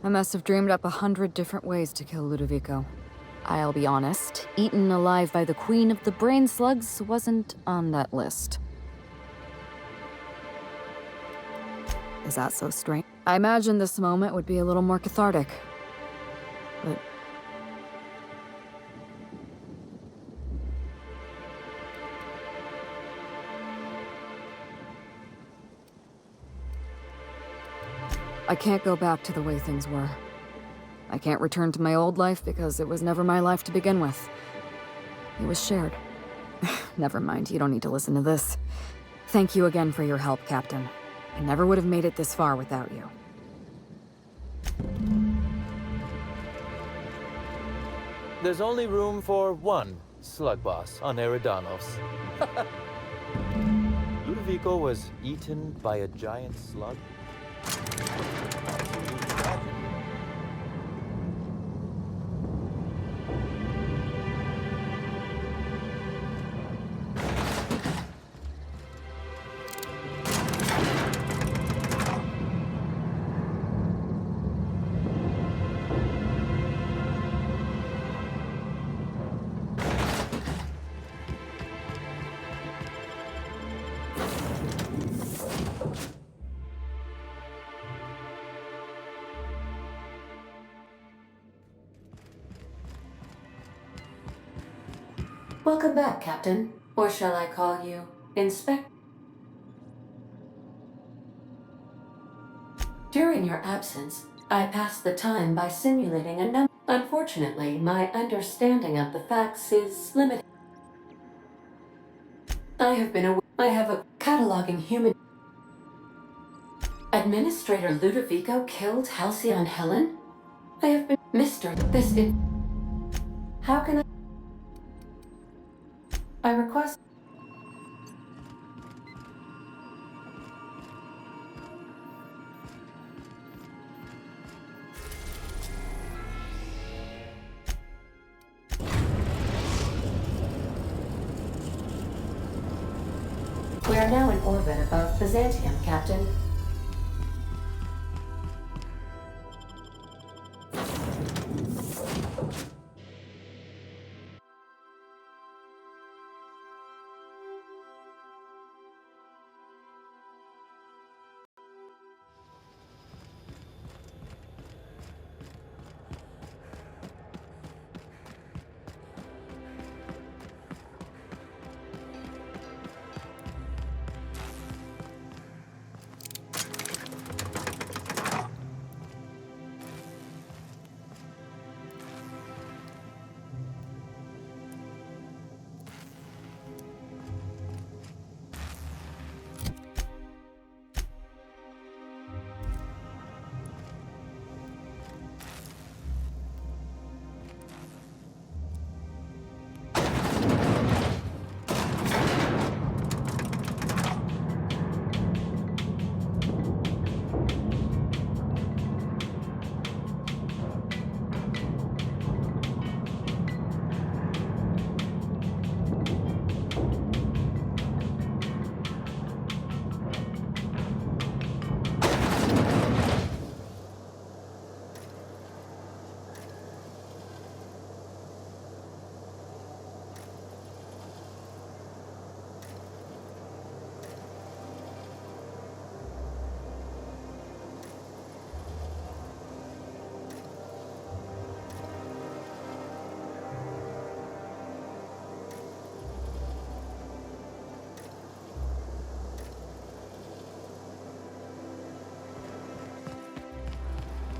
I must have dreamed up 100 different ways to kill Ludovico. I'll be honest, eaten alive by the queen of the brain slugs wasn't on that list. Is that so strange? I imagine this moment would be a little more cathartic. But... I can't go back to the way things were. I can't return to my old life because it was never my life to begin with. It was shared. Never mind, you don't need to listen to this. Thank you again for your help, Captain. I never would have made it this far without you. There's only room for one slug boss on Eridanos. Ludovico was eaten by a giant slug? Welcome back, Captain. Or shall I call you Inspector? During your absence, I passed the time by simulating a number. Unfortunately, my understanding of the facts is limited. I have a cataloging human. Administrator Ludovico killed Halcyon Helen? I have been Mr. This is. How can I request. We are now in orbit above Byzantium, Captain.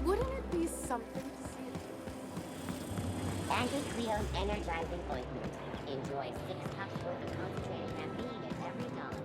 Wouldn't it be something to see? Anti-Cleo's energizing ointment. Enjoy 6 cups worth of concentrated caffeine at every dollar.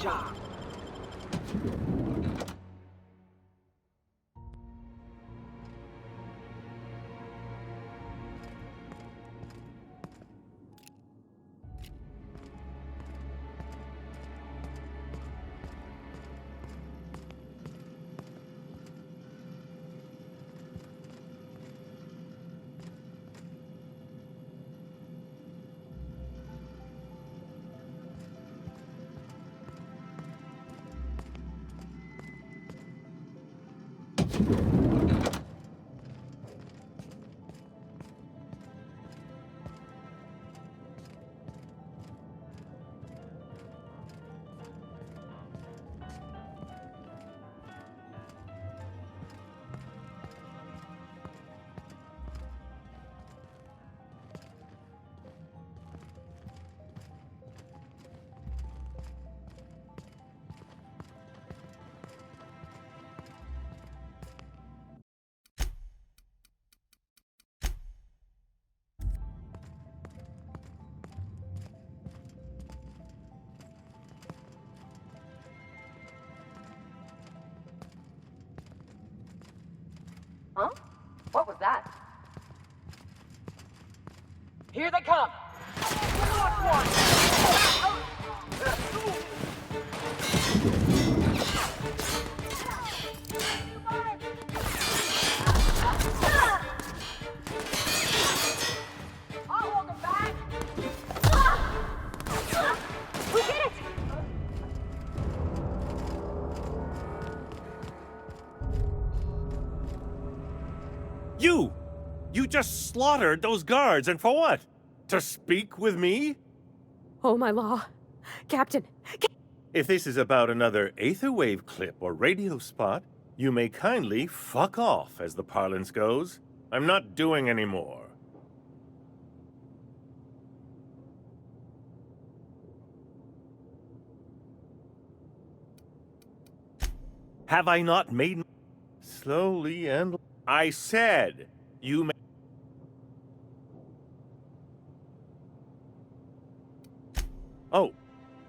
job. Huh? What was that? Here they come! We did it! You just slaughtered those guards, and for what? To speak with me? Oh, my law. Captain. If this is about another Aetherwave clip or radio spot, you may kindly fuck off, as the parlance goes. I'm not doing any more. Have I not made... Slowly and... I said, you may... Oh,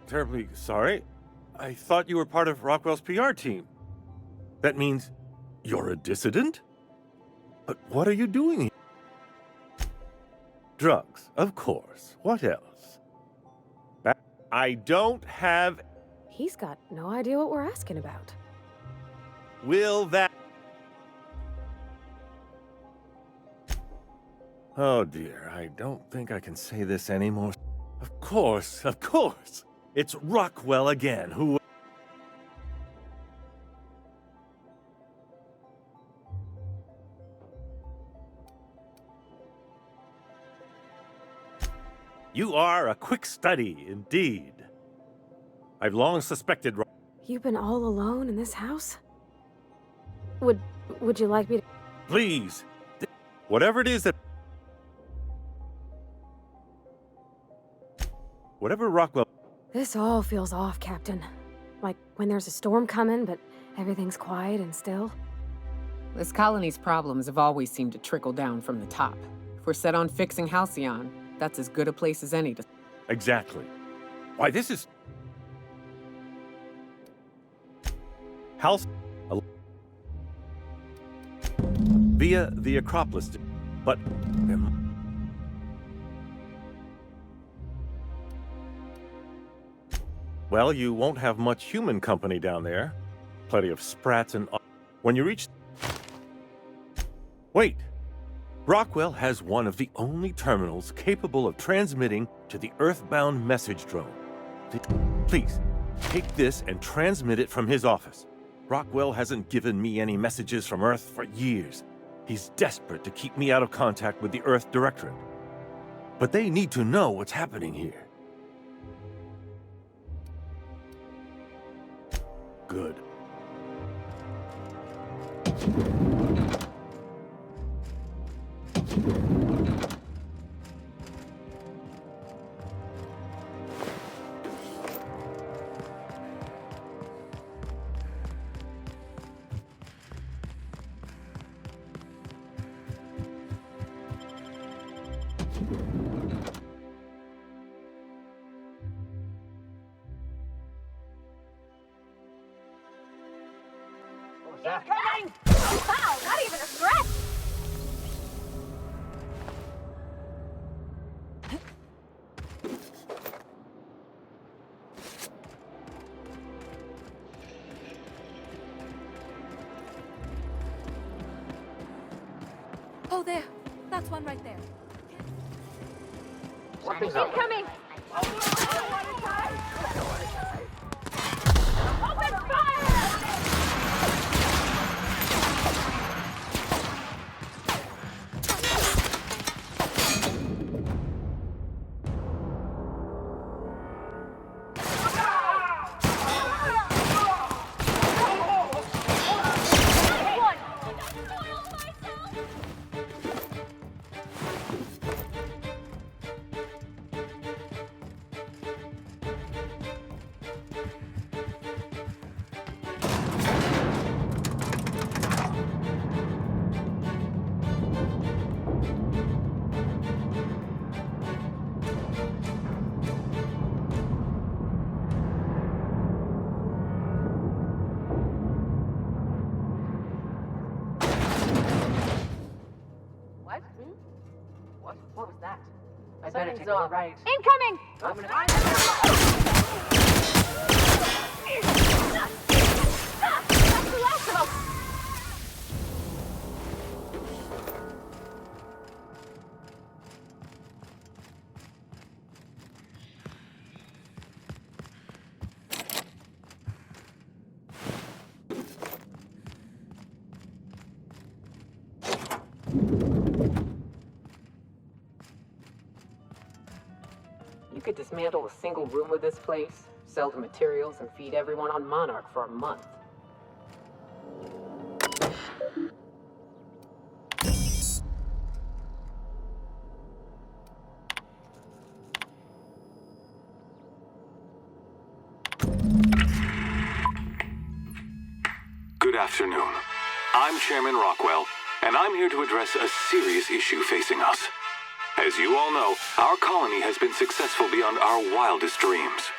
terribly sorry. I thought you were part of Rockwell's PR team. That means you're a dissident? But what are you doing here? Drugs, of course. What else? I don't have... He's got no idea what we're asking about. Will that... Oh dear, I don't think I can say this anymore. Of course. It's Rockwell again, who... You are a quick study, indeed. I've long suspected... You've been all alone in this house? Would you like me to... Please, whatever it is that... Whatever Rockwell... This all feels off, Captain. Like when there's a storm coming, but everything's quiet and still. This colony's problems have always seemed to trickle down from the top. If we're set on fixing Halcyon, that's as good a place as any to... Exactly. Why, this is... House... Via the Acropolis. But... Well, you won't have much human company down there. Plenty of sprats and... When you reach... Wait! Rockwell has one of the only terminals capable of transmitting to the Earthbound message drone. Please, take this and transmit it from his office. Rockwell hasn't given me any messages from Earth for years. He's desperate to keep me out of contact with the Earth Directorate. But they need to know what's happening here. Good. Oh, there. That's one right there. Something's up. Incoming! Open fire! What was that? I better Something's take a all look. right. Incoming! I'm gonna... That's the last of them! You could dismantle a single room of this place, sell the materials, and feed everyone on Monarch for a month. Good afternoon. I'm Chairman Rockwell, and I'm here to address a serious issue facing us. As you all know, our colony has been successful beyond our wildest dreams.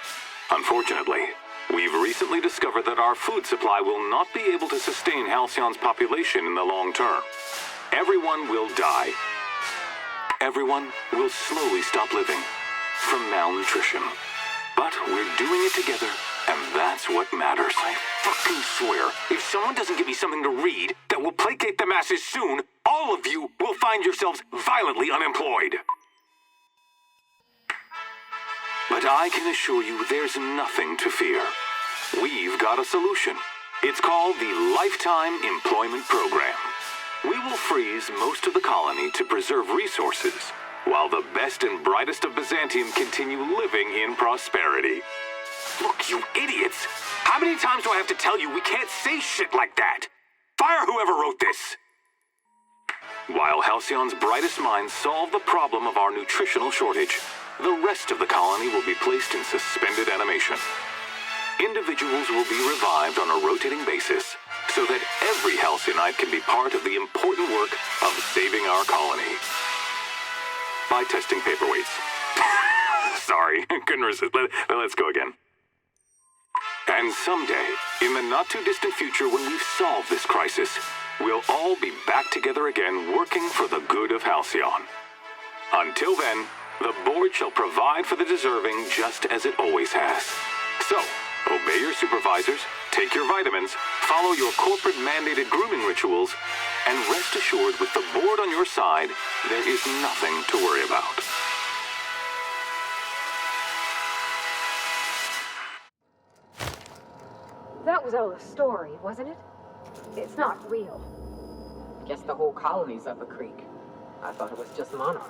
Unfortunately, we've recently discovered that our food supply will not be able to sustain Halcyon's population in the long term. Everyone will die. Everyone will slowly stop living from malnutrition. But we're doing it together, and that's what matters. I fucking swear, if someone doesn't give me something to read that will placate the masses soon, all of you will find yourselves violently unemployed. But I can assure you there's nothing to fear. We've got a solution. It's called the Lifetime Employment Program. We will freeze most of the colony to preserve resources, while the best and brightest of Byzantium continue living in prosperity. Look, you idiots! How many times do I have to tell you we can't say shit like that? Fire whoever wrote this! While Halcyon's brightest minds solve the problem of our nutritional shortage, the rest of the colony will be placed in suspended animation. Individuals will be revived on a rotating basis, so that every Halcyon can be part of the important work of saving our colony. By testing paperweights. Sorry, couldn't resist. Let's go again. And someday, in the not-too-distant future when we've solved this crisis, we'll all be back together again working for the good of Halcyon. Until then, the board shall provide for the deserving just as it always has. So, obey your supervisors, take your vitamins, follow your corporate-mandated grooming rituals, and rest assured with the board on your side, there is nothing to worry about. That was all a story, wasn't it? It's not real. Guess the whole colony's up a creek. I thought it was just Monarch.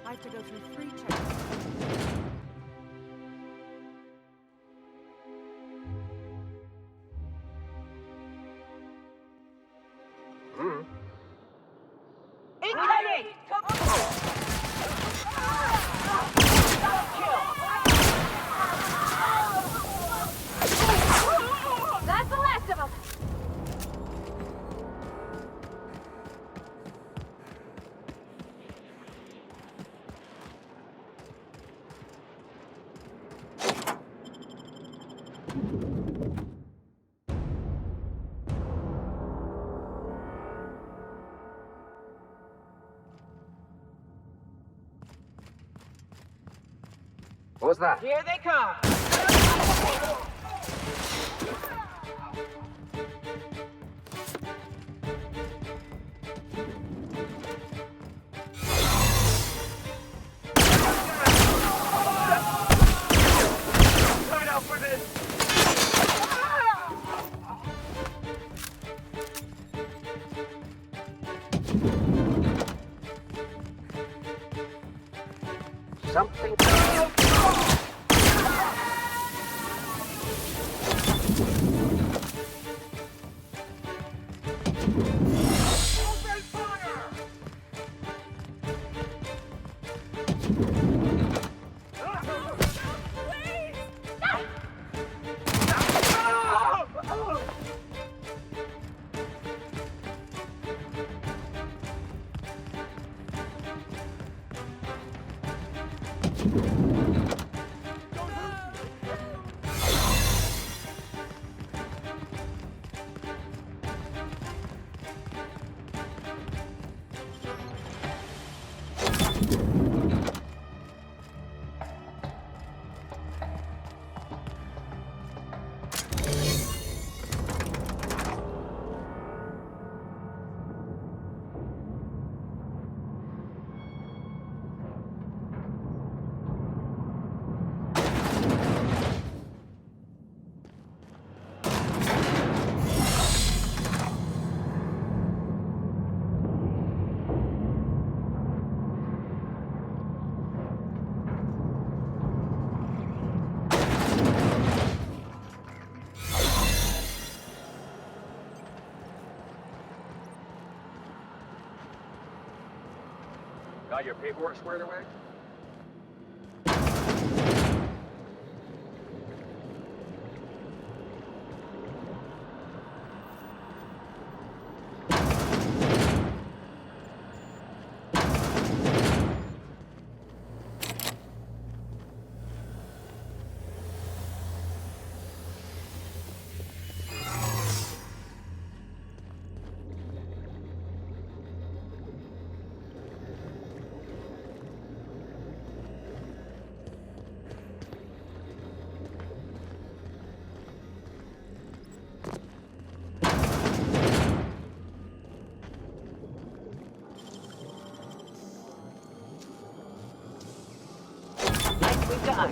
I have to go through 3 checks. Incoming! That's the last of them! What was that? Here they come! Coming out for this! Something. Got your paperwork squared away? Nicely done.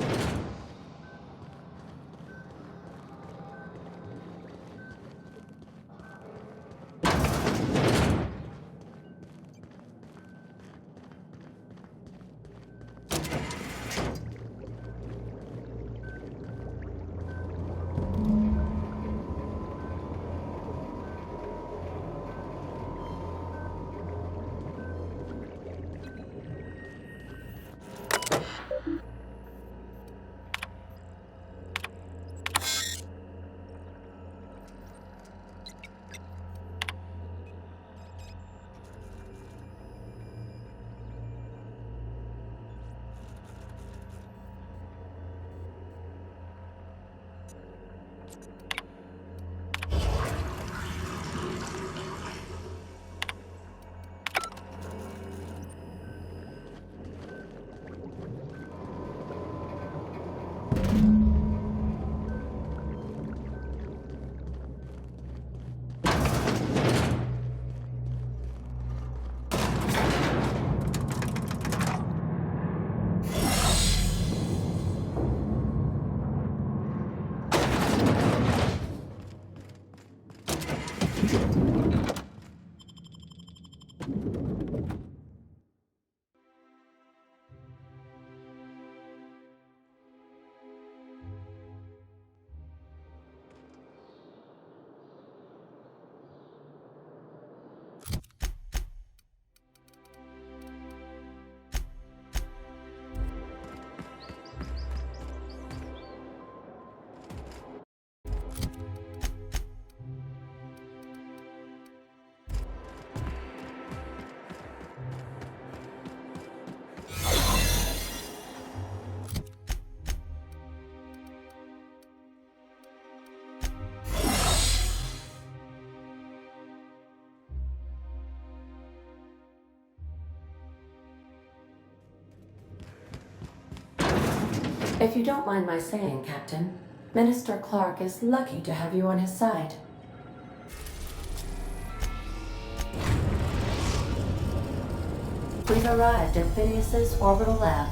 If you don't mind my saying, Captain, Minister Clark is lucky to have you on his side. We've arrived at Phineas's orbital lab.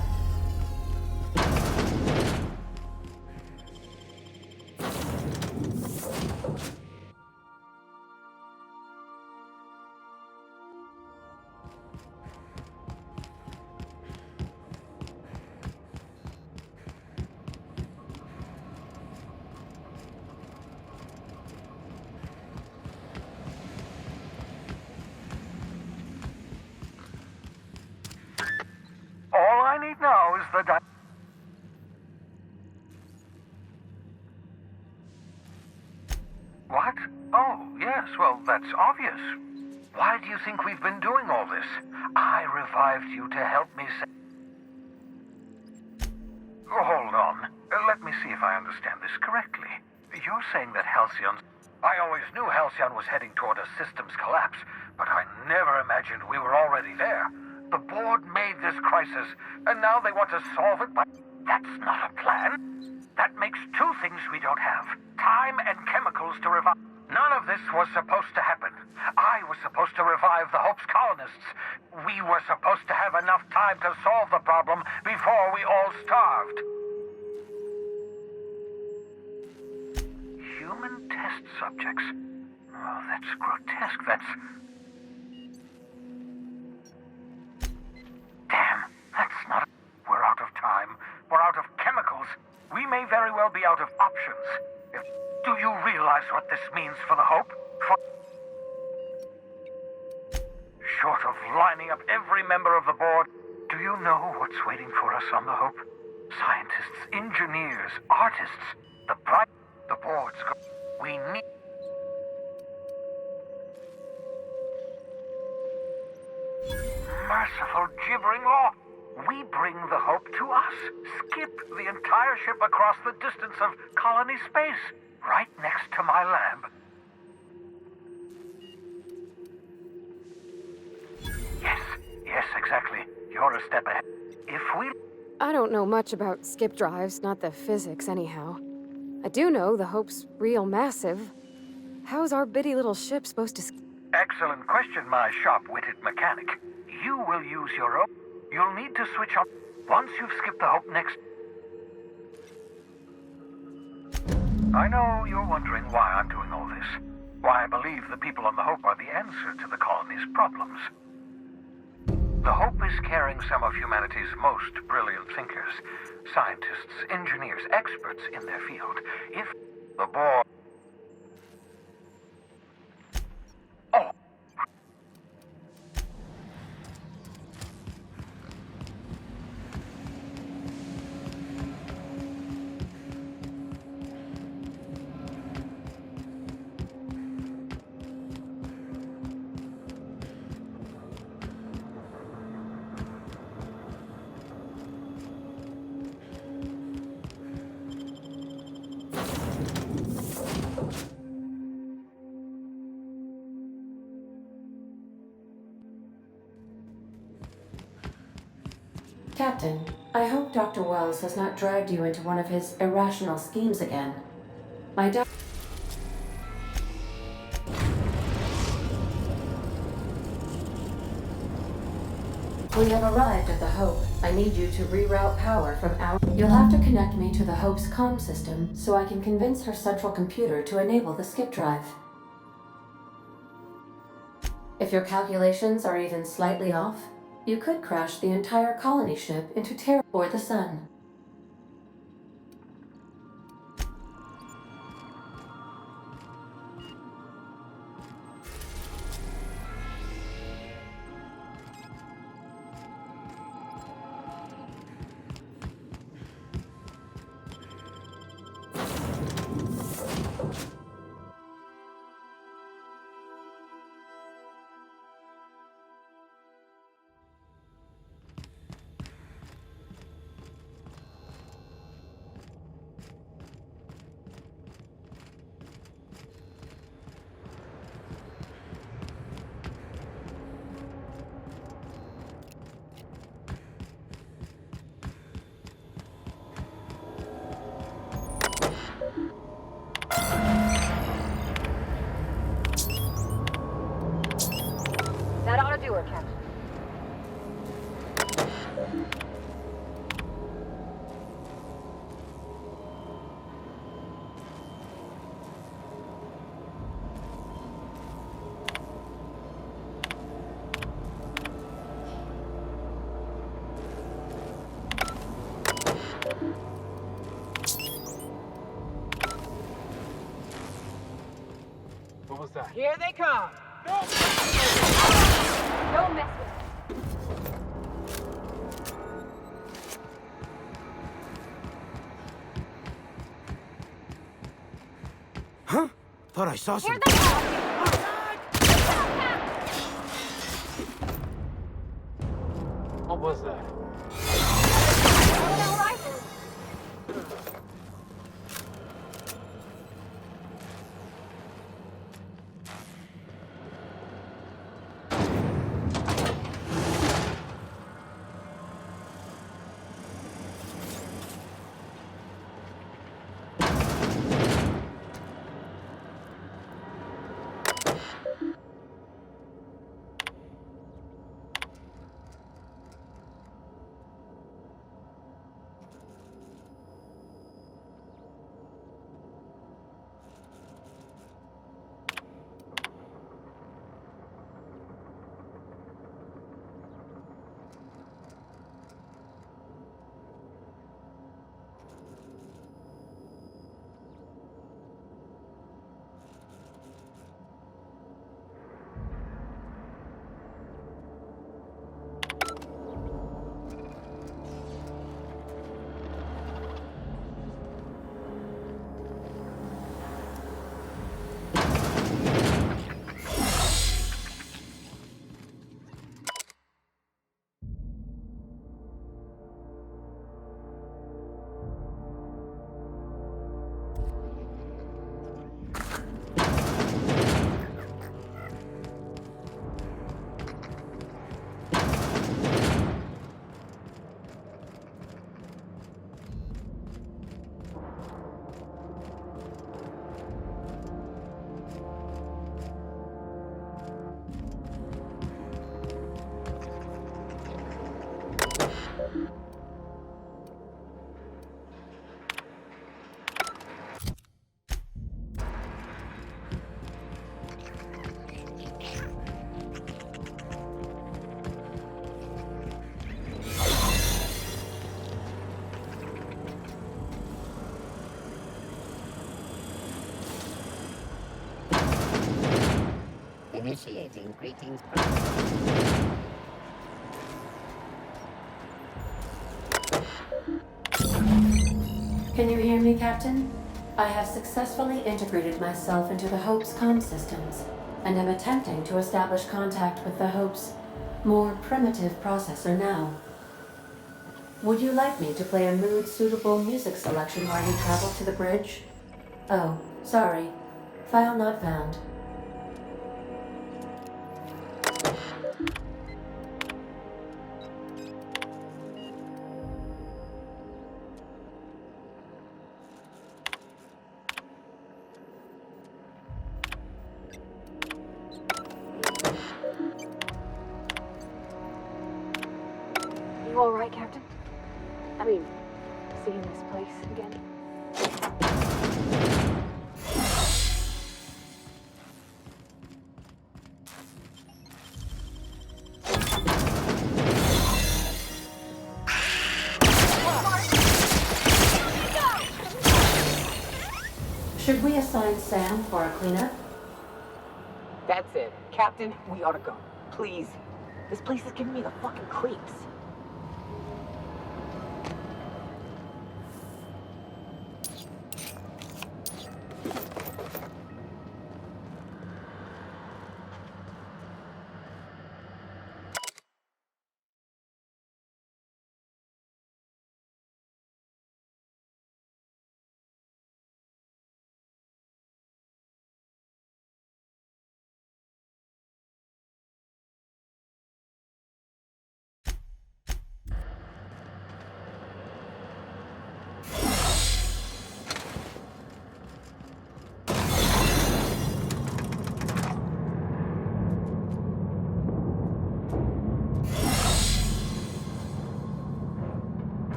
All I need now is the What? Oh, yes, well, that's obvious. Why do you think we've been doing all this? I revived you to help me say... Oh, hold on. Let me see if I understand this correctly. You're saying that Halcyon's... I always knew Halcyon was heading toward a systems collapse, but I never imagined we were already there. The board made this crisis, and now they want to solve it by... That's not a plan. That makes two things we don't have. Time and chemicals to revive... None of this was supposed to happen. I was supposed to revive the Hope's colonists. We were supposed to have enough time to solve the problem before we all starved. Human test subjects? Oh, that's grotesque. Damn, that's not... We're out of time. We're out of chemicals. We may very well be out of options. Do you realize what this means for the Hope? Short of lining up every member of the board, do you know what's waiting for us on the Hope? Scientists, engineers, artists, the boards. We need... Merciful gibbering law! We bring the Hope to us. Skip the entire ship across the distance of colony space, right next to my lab. Yes, exactly. You're a step ahead. If we... I don't know much about skip drives, not the physics anyhow. I do know the Hope's real massive. How's our bitty little ship supposed to... Excellent question, my sharp-witted mechanic. You will use your own... You'll need to switch on... Once you've skipped the Hope next... I know you're wondering why I'm doing all this. Why I believe the people on the Hope are the answer to the colony's problems. The Hope is carrying some of humanity's most brilliant thinkers, scientists, engineers, experts in their field. If the board... Oh! Captain, I hope Dr. Wells has not dragged you into one of his irrational schemes again. My We have arrived at the Hope. I need you to reroute power from our... You'll have to connect me to the Hope's comm system so I can convince her central computer to enable the skip drive. If your calculations are even slightly off, you could crash the entire colony ship into terror for the sun. Here they come. Don't mess with Huh? Thought I saw Here something. they come! What was that? All right. Initiating greetings. Can you hear me, Captain? I have successfully integrated myself into the Hope's comm systems, and am attempting to establish contact with the Hope's more primitive processor now. Would you like me to play a mood-suitable music selection while you travel to the bridge? Oh, sorry. File not found. You all right, Captain? I mean, seeing this place again? Should we assign Sam for a cleanup? That's it. Captain, we ought to go. Please. This place is giving me the fucking creeps.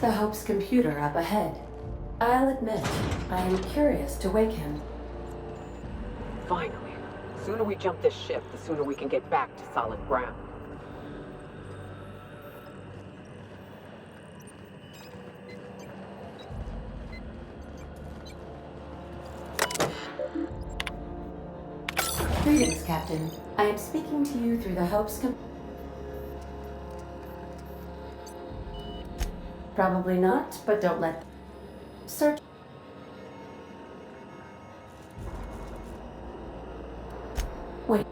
the Hope's computer up ahead. I'll admit, I am curious to wake him. Finally. The sooner we jump this ship, the sooner we can get back to solid ground. Greetings, Captain. I am speaking to you through the Hope's Probably not, but don't let... Search... Wait.